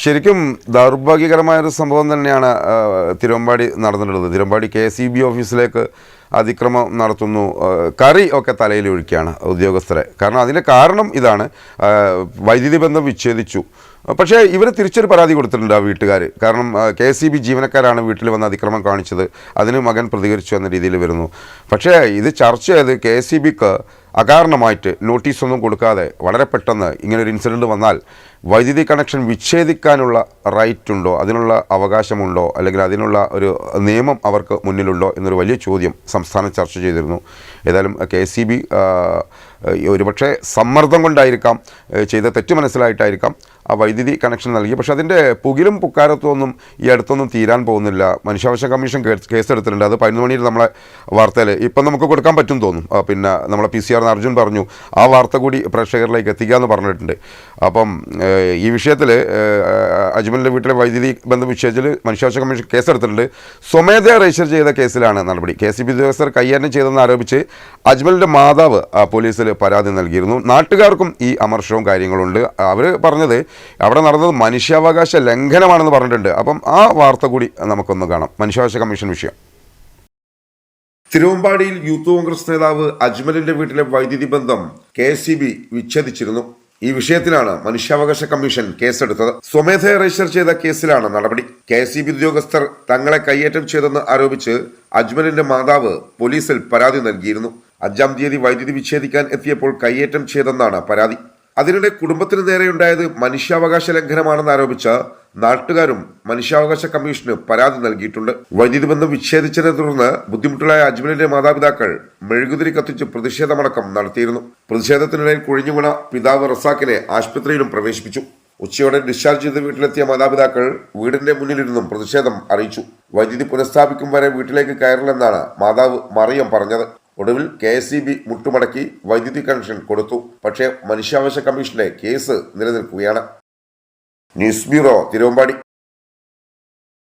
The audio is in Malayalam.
ശരിക്കും ദൗർഭാഗ്യകരമായൊരു സംഭവം തന്നെയാണ് തിരുവമ്പാടി നടന്നിട്ടുള്ളത്. തിരുവമ്പാടി KCB ഓഫീസിലേക്ക് അതിക്രമം നടത്തുന്നു, കറി ഒക്കെ തലയിൽ ഒഴിക്കുകയാണ് ഉദ്യോഗസ്ഥരെ. കാരണം അതിൻ്റെ കാരണം ഇതാണ്, വൈദ്യുതി ബന്ധം വിച്ഛേദിച്ചു. പക്ഷേ ഇവർ തിരിച്ചൊരു പരാതി കൊടുത്തിട്ടുണ്ട് ആ വീട്ടുകാർ. കാരണം KCB ജീവനക്കാരാണ് വീട്ടിൽ വന്ന് അതിക്രമം കാണിച്ചത്, അതിന് മകൻ പ്രതികരിച്ചു എന്ന രീതിയിൽ വരുന്നു. പക്ഷേ ഇത് ചർച്ച ചെയ്ത് KCBക്ക് അകാരണമായിട്ട് നോട്ടീസൊന്നും കൊടുക്കാതെ വളരെ പെട്ടെന്ന് ഇങ്ങനൊരു ഇൻസിഡൻറ്റ് വന്നാൽ വൈദ്യുതി കണക്ഷൻ വിച്ഛേദിക്കാനുള്ള റൈറ്റ് ഉണ്ടോ, അതിനുള്ള അവകാശമുണ്ടോ, അല്ലെങ്കിൽ അതിനുള്ള ഒരു നിയമം അവർക്ക് മുന്നിലുണ്ടോ എന്നൊരു വലിയ ചോദ്യം സംസ്ഥാനം ചർച്ച ചെയ്തിരുന്നു. ഏതായാലും KCB ഒരുപക്ഷെ സമ്മർദ്ദം കൊണ്ടായിരിക്കാം, ചെയ്ത തെറ്റ് മനസ്സിലായിട്ടായിരിക്കാം ആ വൈദ്യുതി കണക്ഷൻ നൽകി. പക്ഷേ അതിൻ്റെ പുകിലും പുക്കാരത്വമൊന്നും ഈ അടുത്തൊന്നും തീരാൻ പോകുന്നില്ല. മനുഷ്യാവകാശ കമ്മീഷൻ കേസെടുത്തിട്ടുണ്ട്. അത് 11 മണിയിൽ നമ്മളെ വാർത്തയിൽ ഇപ്പം നമുക്ക് കൊടുക്കാൻ പറ്റും തോന്നും. പിന്നെ നമ്മളെ PCR അർജുൻ പറഞ്ഞു ആ വാർത്ത കൂടി പ്രേക്ഷകരിലേക്ക് എത്തിക്കാമെന്ന് പറഞ്ഞിട്ടുണ്ട്. അപ്പം ഈ വിഷയത്തിൽ അജ്മലിൻ്റെ വീട്ടിലെ വൈദ്യുതി ബന്ധം വിച്ഛേദിച്ചിൽ മനുഷ്യാവകാശ കമ്മീഷൻ കേസെടുത്തിട്ടുണ്ട്. സ്വമേധയാ രജിസ്റ്റർ ചെയ്ത കേസിലാണ് നടപടി. KCB ഉദ്യോഗസ്ഥർ കൈകാര്യം ചെയ്തെന്ന് ആരോപിച്ച് അജ്മലിൻ്റെ മാതാവ് പോലീസിൽ പരാതി നൽകിയിരുന്നു. നാട്ടുകാർക്കും ഈ അമർഷവും കാര്യങ്ങളുണ്ട്. അവർ പറഞ്ഞത് അവിടെ നടന്നത് മനുഷ്യാവകാശ ലംഘനമാണെന്ന് പറഞ്ഞിട്ടുണ്ട്. അപ്പം ആ വാർത്ത കൂടി നമുക്കൊന്ന് കാണാം. മനുഷ്യാവകാശ കമ്മീഷൻ വിഷയം. തിരുവമ്പാടിയിൽ യൂത്ത് കോൺഗ്രസ് നേതാവ് അജ്മലിന്റെ വീട്ടിലെ വൈദ്യുതി ബന്ധം KCB വിച്ഛേദിച്ചിരുന്നു. ഈ വിഷയത്തിലാണ് മനുഷ്യാവകാശ കമ്മീഷൻ കേസെടുത്തത്. സ്വമേധയാ രജിസ്റ്റർ ചെയ്ത കേസിലാണ് നടപടി. KCB ഉദ്യോഗസ്ഥർ തങ്ങളെ കയ്യേറ്റം ചെയ്തെന്ന് ആരോപിച്ച് അജ്മലിന്റെ മാതാവ് പോലീസിൽ പരാതി നൽകിയിരുന്നു. 5-ാം തീയതി വൈദ്യുതി വിച്ഛേദിക്കാൻ എത്തിയപ്പോൾ കയ്യേറ്റം ചെയ്തെന്നാണ് പരാതി. അതിനിടെ കുടുംബത്തിന് നേരെയുണ്ടായത് മനുഷ്യാവകാശ ലംഘനമാണെന്ന് ആരോപിച്ച നാട്ടുകാരും മനുഷ്യാവകാശ കമ്മീഷന് പരാതി നൽകിയിട്ടുണ്ട്. വൈദ്യുതി ബന്ധം വിച്ഛേദിച്ചതിനെ തുടർന്ന് ബുദ്ധിമുട്ടുകളായ അജ്മലിന്റെ മാതാപിതാക്കൾ മെഴുകുതിരി കത്തിച്ച് പ്രതിഷേധമടക്കം നടത്തിയിരുന്നു. പ്രതിഷേധത്തിനിടയിൽ കുഴിഞ്ഞുവീണ പിതാവ് റസാക്കിനെ ആശുപത്രിയിലും പ്രവേശിപ്പിച്ചു. ഉച്ചയോടെ ഡിസ്ചാർജ് ചെയ്ത് വീട്ടിലെത്തിയ മാതാപിതാക്കൾ വീടിന്റെ മുന്നിലിരുന്നും പ്രതിഷേധം അറിയിച്ചു. വൈദ്യുതി പുനഃസ്ഥാപിക്കും വരെ വീട്ടിലേക്ക് കയറില്ലെന്നാണ് മാതാവ് മറിയം പറഞ്ഞത്. ഒടുവിൽ KCB മുട്ടുമടക്കി വൈദ്യുതി കണക്ഷൻ കൊടുത്തു. പക്ഷേ മനുഷ്യാവകാശ കമ്മീഷന്റെ കേസ് നിലനിൽക്കുകയാണ്. News bureau, Thiruvambady.